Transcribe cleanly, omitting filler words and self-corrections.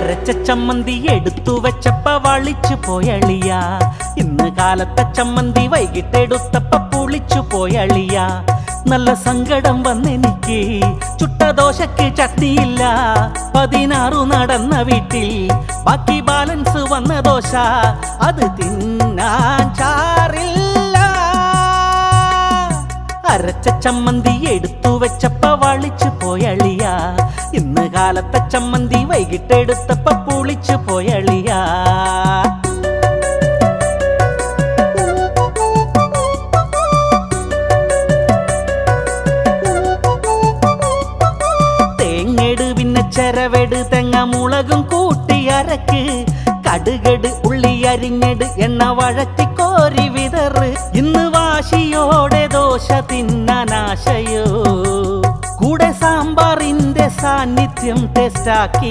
അരച്ച ചമ്മന്തി എടുത്തു വെച്ചപ്പ വളിച്ചു പോയളിയ. ഇന്ന് കാലത്തെ ചമ്മന്തി വൈകിട്ടെടുത്തപ്പ പുളിച്ചു പോയളിയ. നല്ല സങ്കടം വന്നെനിക്ക്, ചുട്ട ദോശക്ക് ചട്നിയില്ല. 16 നടന്ന വീട്ടിൽ ബാക്കി ബാലൻസ് വന്ന ദോശ, അത് തിന്നാൻ ചാറില്ല. അരച്ച ചമ്മന്തി എടുത്തു വെച്ചപ്പ വളിച്ചു പോയളിയ. ഇന്ന് കാലത്തെ ചമ്മന്തി വൈകിട്ടെടുത്തപ്പ പുളിച്ചു പോയളിയ. തേങ്ങെട് പിന്നെ ചെരവെട് തെങ്ങ മുളകും കൂട്ടി അരക്ക്. കടുകട് ഉള്ളി അരിഞ്ഞെട് എണ്ണ വഴറ്റി കോരി വിതറ്. ഇന്ന് വാശിയോടെ ദോശ തിന്നാനാശയോ, കൂടെ സാമ്പാറിന്റെ സാന്നിധ്യം ടേസ്റ്റാക്കി